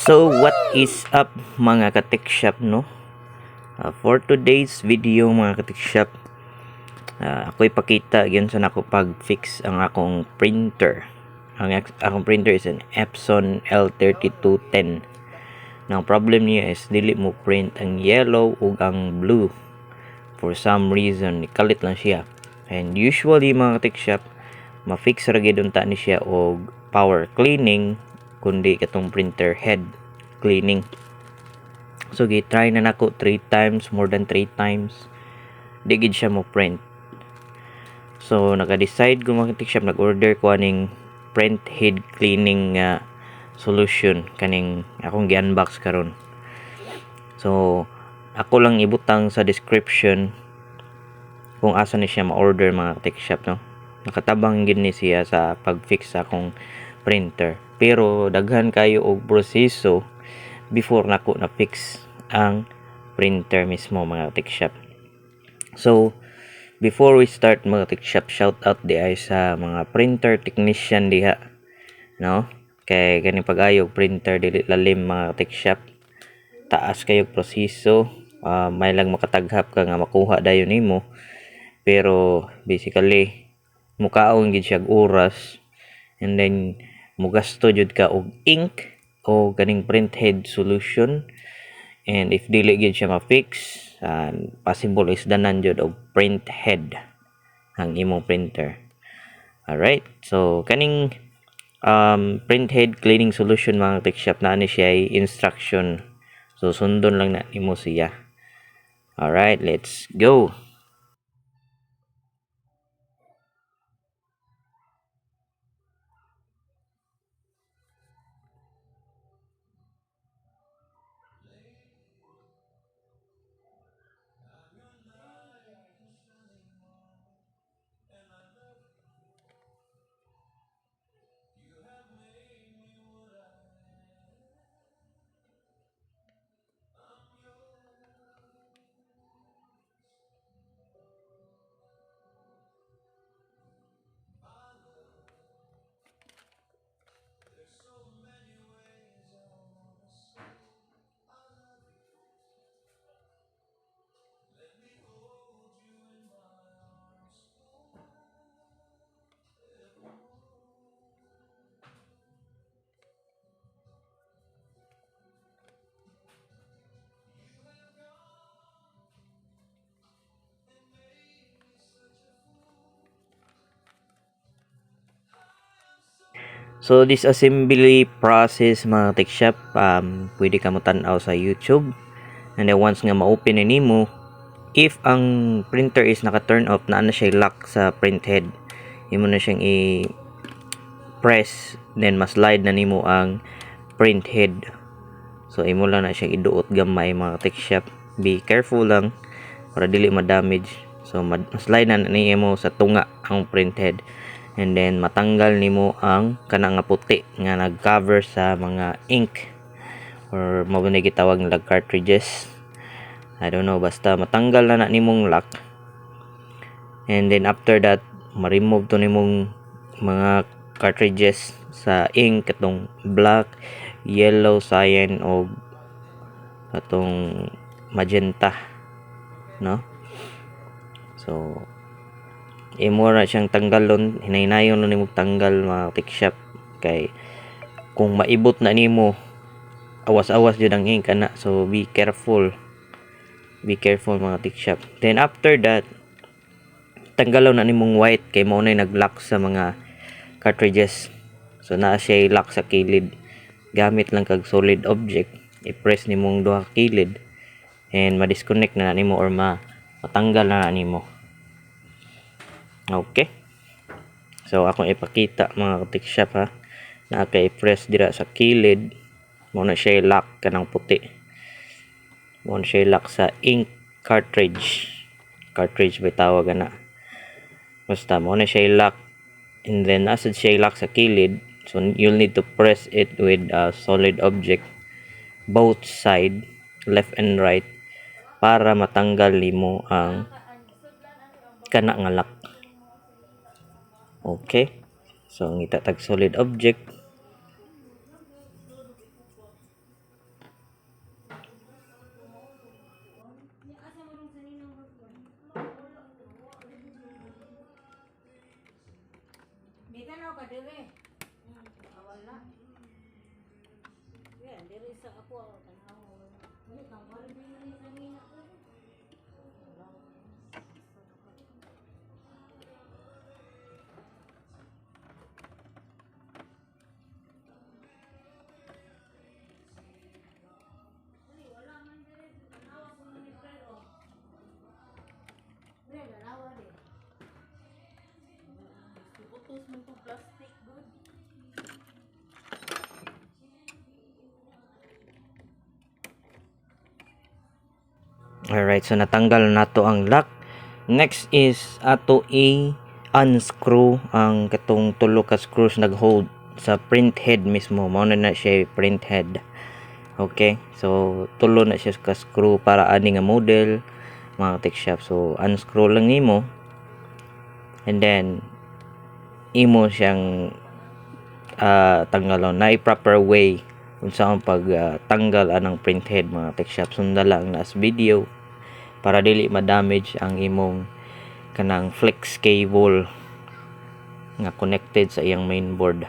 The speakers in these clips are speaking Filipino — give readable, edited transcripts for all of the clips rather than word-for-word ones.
So what is up mga ka-tech shop, no? For today's video mga ka-tech shop, ako ipakita yun sa nako pag-fix ang akong printer. Akong printer is an Epson L3210. Now problem niya is dili mo print ang yellow ug ang blue. For some reason ikalit lang siya. And usually mga ka-tech shop, ma-fix ra gyud unta ni siya og power cleaning kundi katong printer head cleaning. So gi-try na nako 3 times, more than 3 times. Di gid siya mo print. So naka-decide ko mga ka-tech shop, nag-order ko aning print head cleaning solution kaning akong gi-unbox karon. So ako lang ibutang sa description kung asa ni siya ma-order mga ka-tech shop, no. Nakatabang gid ni siya sa pag-fix sa akong printer. Pero daghan kayo og proseso before nako na fix ang printer mismo mga tech shop. So before we start mga tech shop, shout out di ay sa mga printer technician diha, no? Kay gani pag-ayog printer dili lalim mga tech shop. Taas kayog proseso, may lang makataghap ka nga makuha dayon nimo. Pero basically mukaon gid siya oras, and then mugasto jud ka og ink o ganing print head solution, and if dili gid siya ma-fix, possible is danan jud og print head ang imong printer. Alright, so kaning print head cleaning solution mga tech shop, na ni siya instruction, so sundon lang na nimo siya. Alright, let's go. So this assembly process mga tech shop, pwede ka mo tan-aw sa YouTube, and then once nga ma-open na nimo, if ang printer is naka-turn off, na siya lock sa print head, imo na siyang i-press, then ma-slide na nimo ang print head. So imo lang na siyang iduot gamay mga tech shop. Be careful lang para dili ma-damage. So ma-slide na nimo sa tunga ang print head, and then matanggal nimo ang kana nga puti nga nag-cover sa mga ink, or mao na gitawag nga cartridges. I don't know, basta matanggal na nimong lock, and then after that ma-remove to nimong mga cartridges sa ink, katong black, yellow, cyan o katong magenta, no. So imo na siyang tanggalon, hinay-nayon na nimo tanggal mga tech shop, kay kung maibot na nimo, awas-awas jud ang ink ana. So be careful mga tech shop. Then after that, tanggalon na nimong white, kay mao na nag-lock sa mga cartridges. So naa siya lock sa kilid, gamit lang kag solid object, i-press nimong duha ka kilid, and ma-disconnect na nimo or matanggal na nimo. Okay, so akong ipakita mga tech shop, ha, na i-press dira sa kilid, mo na siya lock kanang puti, mo na siya lock sa ink cartridge ba tawag na, basta mo na siya lock, and then asad siya lock sa kilid. So you'll need to press it with a solid object, both side, left and right, para matanggal nimo ang kana nga lock. Okay, so ngita tag solid object, dire. Wala. Yan, dire sa ako tanaw. Wala kang barbie sa nina ko. Wala man dire tanaw ko ni pero. Dire dalawa di. Putos man to plastic good. Alright, so natanggal na to ang lock. Next is ato i-unscrew ang katong tulo ka screws nag-hold sa print head mismo. Mao na siya print head. Okay, so tulo na siya ka screw para ani nga model mga tech shop. So unscrew lang nimo and then imo siyang tanggalon na proper way kung saan pag tanggal anang print head mga tech shop. Sunda lang na as video para dili ma-damage ang imong kanang flex cable nga connected sa iyang mainboard.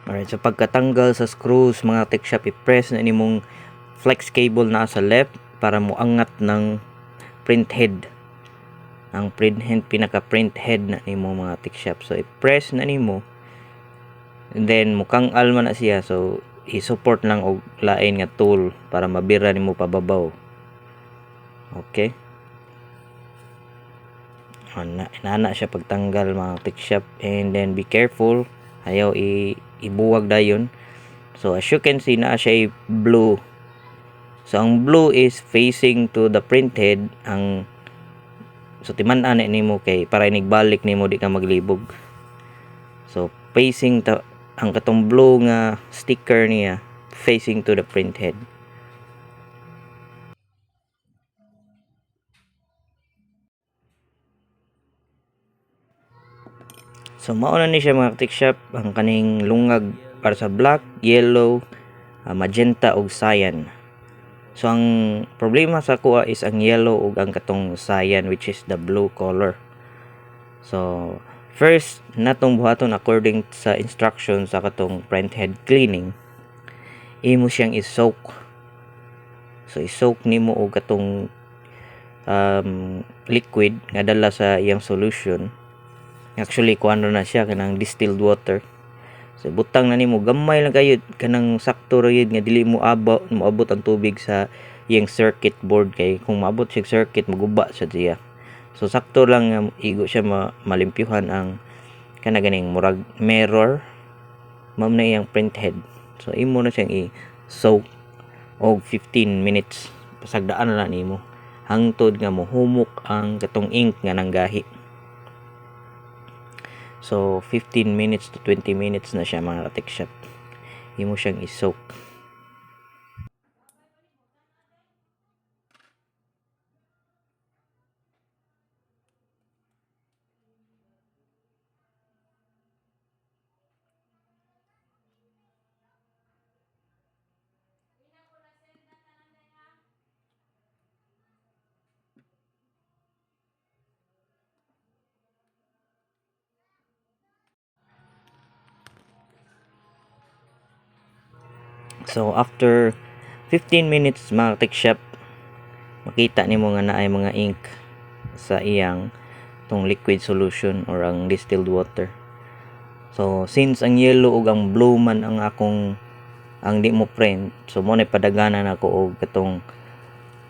Alright, so pagkatanggal sa screws mga tech shop, i-press na nimong flex cable na sa left para moangat ng print head. Ang print head, pinaka print head na nimo mga tech shop. So i-press na nimo and then mukang alma na siya. So i-support lang og lain nga tool para mabira nimo pababaw. Okay? Inana siya pagtanggal mga tech shop, and then be careful ayaw ibuwag dayon. So as you can see na siya blue. So ang blue is facing to the print head. Ang so timan-an nimo kay para inigbalik nimo di ka maglibog. So facing ta ang katong blue nga sticker niya facing to the print head. So mao na ni siya mga tech shop ang kaning lungag para sa black, yellow, magenta ug cyan. So ang problema sa kuha is ang yellow ug ang katong cyan, which is the blue color. So first natong buhaton according sa instructions sa katong print head cleaning, imo siyang i-soak. So i-soak nimo og katong liquid nga dala sa iyang solution. Actually kuan na siya kanang distilled water. So butang na nimo gamay lang kayod kanang sakto ra yun nga dili mo moabot ang tubig sa iyang circuit board, kay kung maabot siya circuit maguba siya. So sakto lang nga igo siya malimpyuhan ang kana ganing murag mirror ma'am na iyang print head. So imo na siyang i-soak og 15 minutes. Pasagdaan na nimo hangtod nga mohumok ang katong ink nga nanggahi. So 15 minutes to 20 minutes na siya mga tech shop. Imo siyang i-soak. So after 15 minutes mga tech shop, makita nimo nga naay mga ink sa iyang tong liquid solution or ang distilled water. So since ang yellow ug ang blue man ang akong ang di mo print, so mo na padaganan ako og katong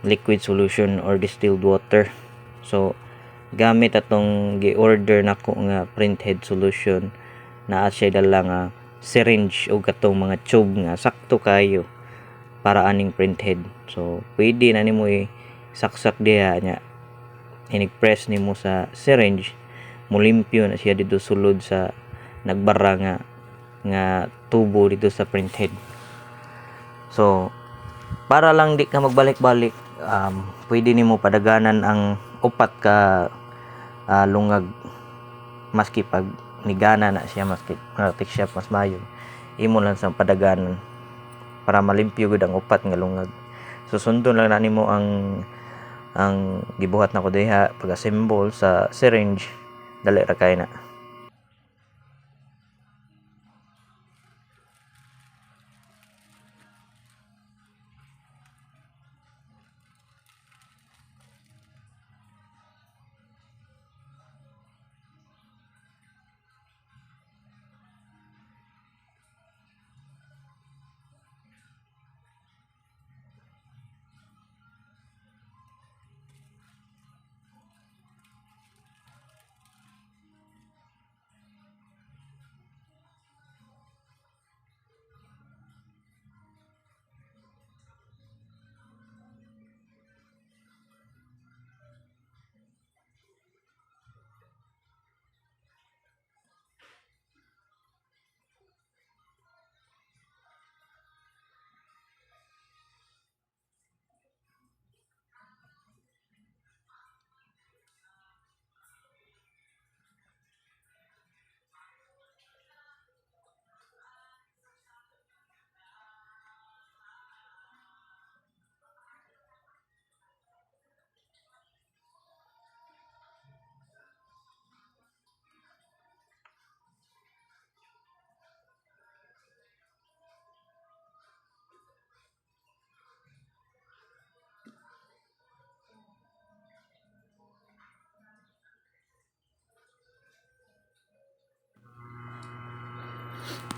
liquid solution or distilled water. So gamit atong gi-order nako nga printhead solution, naa siya dala nga syringe o katong mga tube nga sakto kayo para aning printhead. So pwede na nimo saksak diha nya inig-press nimo sa syringe, mulimpyo na siya dito sulod sa nagbara nga tubo dito sa printhead. So para lang di ka magbalik-balik, pwede nimo padaganan ang upat ka lungag, maski pag nigana na siya, maski tech shop mas mayo imo lang sa padaganan para malimpyo gud ang upat nga lungag. So sundon lang na nimo ang gibuhat nako diha pag-assemble sa syringe, dali ra kay na.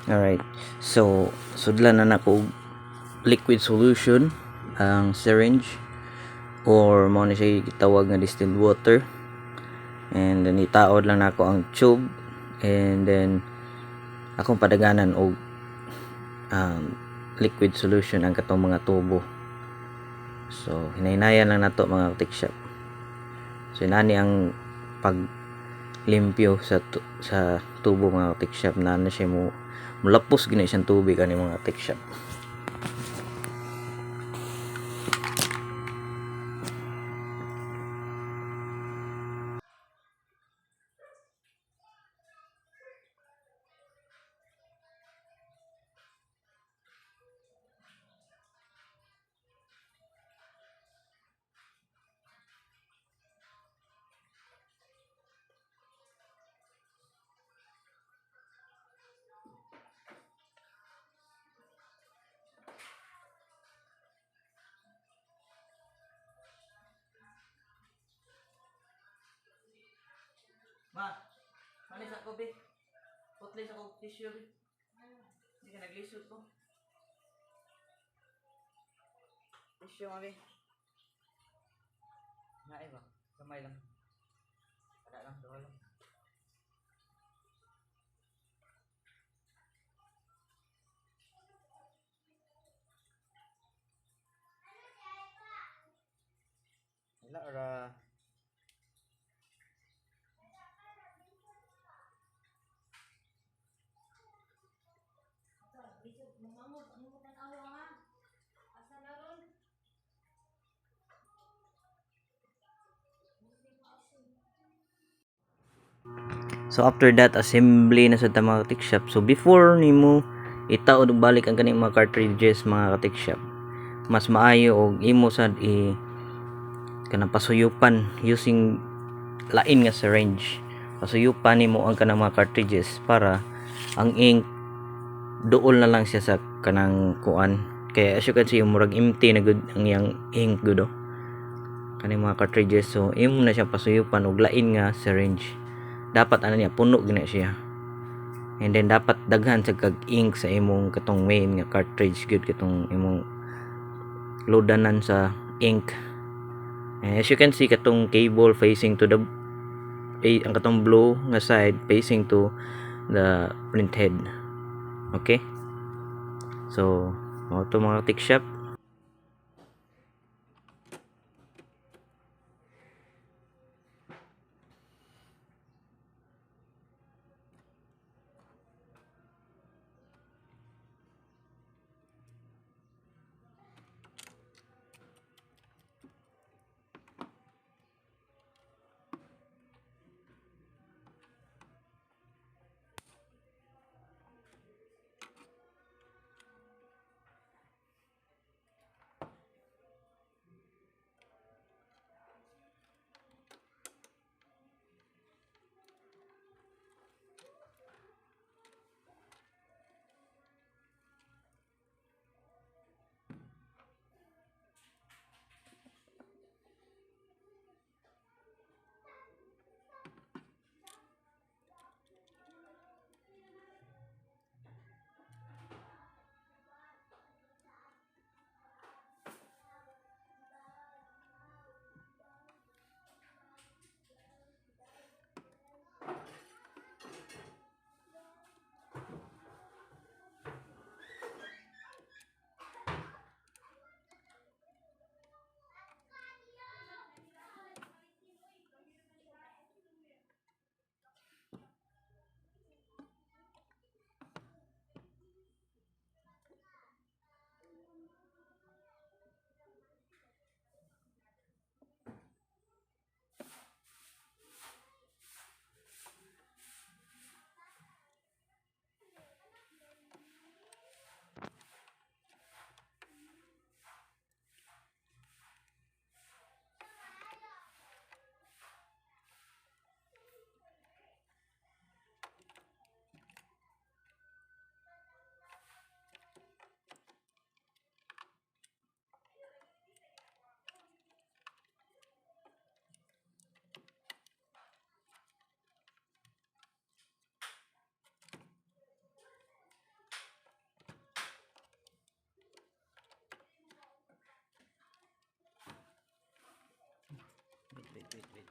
Alright, so sudlan na nako liquid solution ang syringe, or mo na siya gitawag nga distilled water, and then itaod lang nako ang tube, and then akong padaganan og liquid solution ang katong mga tubo. So hinaynayan lang nato mga tech shop. So inani ang paglimpyo sa tubo mga tech shop, na siya mo mulapos gina siyang tubig ani mga tech shop. Ma, manis ako be. Putlis ako tissue be. Hindi ka naglisod ko. Tissue ma be. Naay ba? Kamay lang. Kada lang, duha lang. Wala ra. So after that, assembly na sa mga tech shop. So before nimo itaod og balik ang kaning mga cartridges mga tech shop, mas maayo og imo sad kanang pasuyupan using lain nga syringe. Pasuyupan nimo ang kanang mga cartridges para ang ink duol na lang siya sa kanang kuan. Kaya as you can see murag empty na gud ang iyang ink gud oh. Kaning mga cartridges, so imo na siya pasuyupan og lain nga syringe. Dapat ano niya puno gina siya. And then dapat daghan sa kag ink sa imong katong main nga cartridge gud katong imong loadanan sa ink. And as you can see katong cable facing to the ang katong blue nga side facing to the print head. Okay? So, to mga tick shop.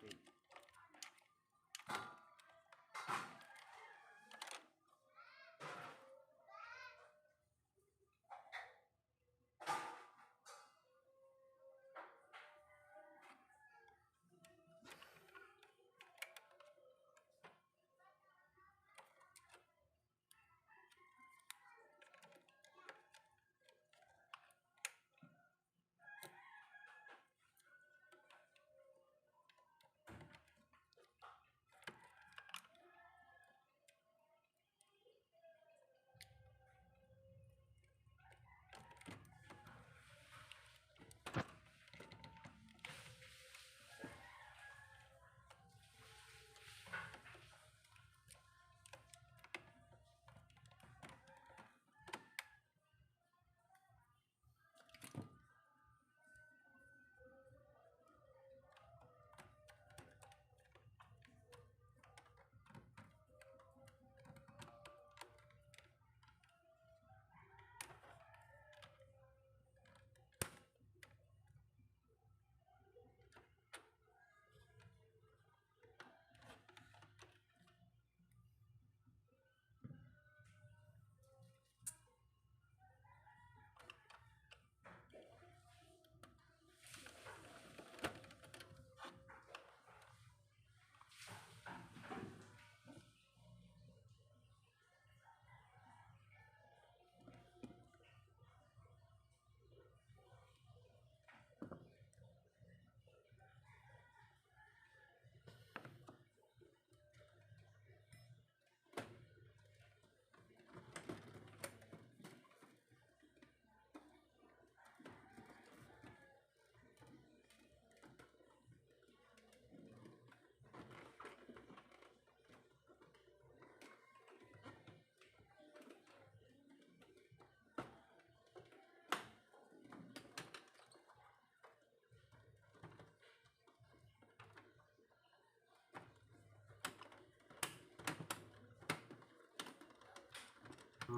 Wait.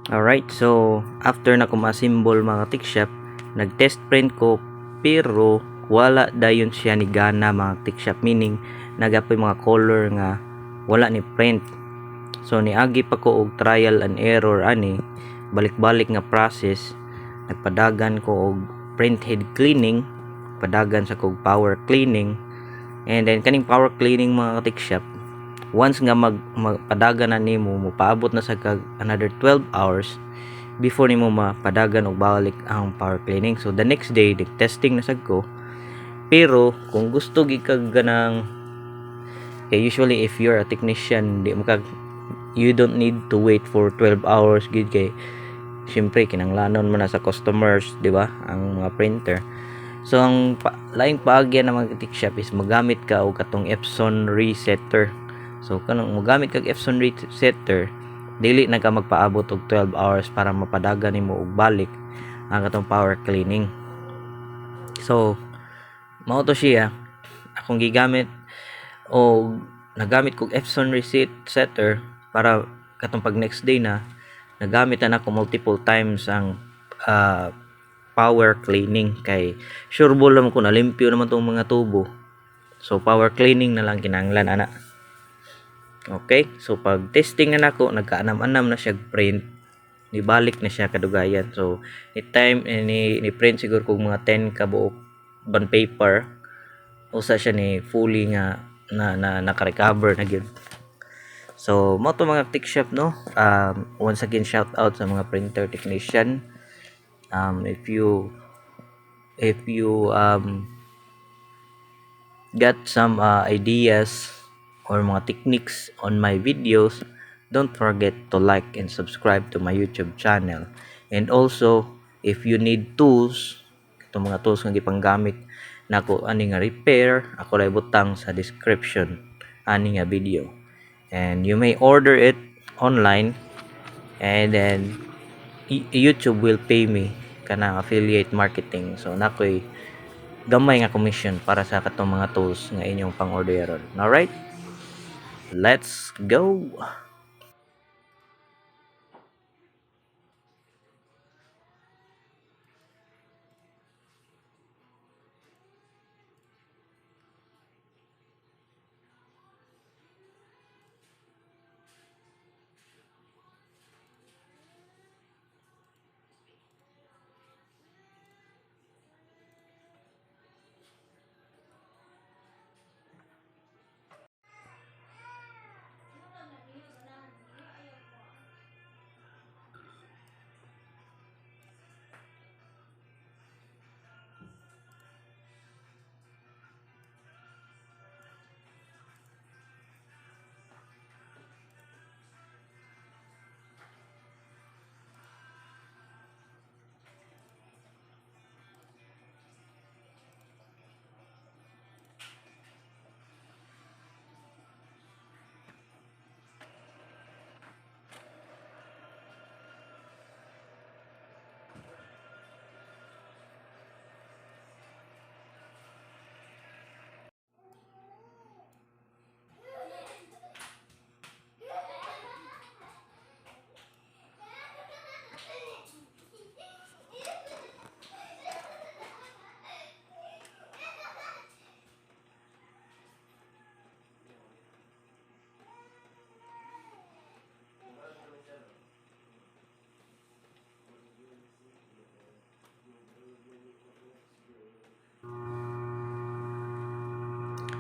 Alright, so after na ko ma-assemble mga tickshop, nag-test print ko pero wala dayon siya ni gana mga tickshop, meaning nagapoy mga color nga wala ni print. So niagi pa ko og trial and error ani, balik-balik nga process. Nagpadagan ko og print head cleaning, padagan sa kog power cleaning, and then kaning power cleaning mga tickshop, once nga magpadagan na nimo, mopaabot na sa kag another 12 hours before nimo mapadagan og balik ang power cleaning. So the next day testing na sad ko, pero kung gusto gid kag ganang, kay usually if you're a technician, di mo kag, you don't need to wait for 12 hours gid, kay syempre kinanglanon man na sa customers, di ba, ang mga printer. So ang laing paagya ng mga tickshop is magamit ka og katong Epson resetter. So kanang magamit kag Epson resetter, dili na ka magpaabot og 12 hours para mapadagan nimo og balik ang katong power cleaning. So mao to siya akong gigamit, o nagamit kog Epson resetter para katong pag next day na, nagamit na ako multiple times ang power cleaning, kay sure ball naman ko na limpyo naman tong mga tubo. So power cleaning na lang kinahanglan ana. Okay, so pag testing na nako, nagkaanam-anam na siya print, nibalik na siya kadugayan. So ni time ni print siguro kog mga 10 ka buok bond paper, usa siya ni fully nga naka-recover na gyud. So mo to mga tech shop, no. Once again, shout out sa mga printer technician. If you got some ideas or mga techniques on my videos, don't forget to like and subscribe to my YouTube channel. And also, if you need tools, itong mga tools nga gipanggamit nako ani nga repair, ako lay butang sa description ani nga video, and you may order it online, and then YouTube will pay me kanang affiliate marketing. So nakoy gamay nga commission para sa katong mga tools nga inyong pang-orderon. Alright, let's go.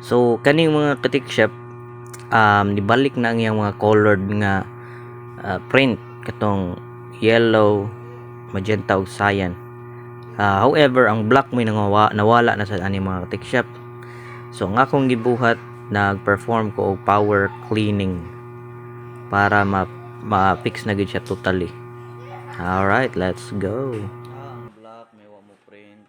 So kaning mga katik shop, nibalik na ang iyang mga colored nga print, katong yellow, magenta ug cyan. However, ang black may nawala na sa ani mga katik shop. So ang akong gibuhat, nag-perform ko og power cleaning para ma-fix na gid siya totally. Alright, let's go. Ang black may wa mo print.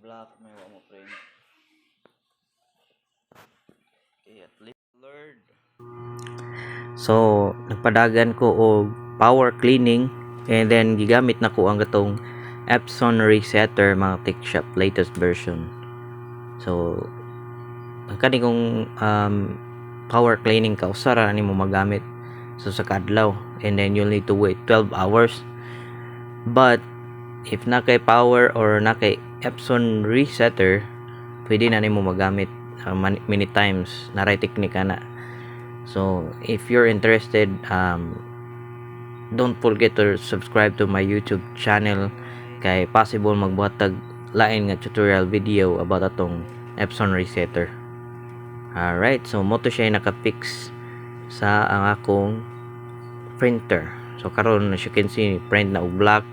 black, may wa mo print. Okay, at least Lord. So, nagpadagan ko og power cleaning and then gigamit na ko ang gatong Epson Resetter mga tech shop latest version. So, ang kani kong power cleaning ka usara ni mo magamit so sa kadlaw, and then you'll need to wait 12 hours. But if na kay power or na kay Epson Resetter, pwede na nimo magamit many times na ray technique na. So if you're interested, don't forget to subscribe to my YouTube channel kay possible magbuhatag lain nga tutorial video about atong Epson Resetter. Alright, so mo to siya naka-fix sa ang akong printer. So karon as you can see, print na og black,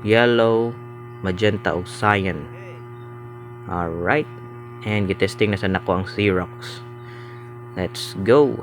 yellow, magenta ug cyan. Alright, and gitesting na sa nako ang Xerox. Let's go.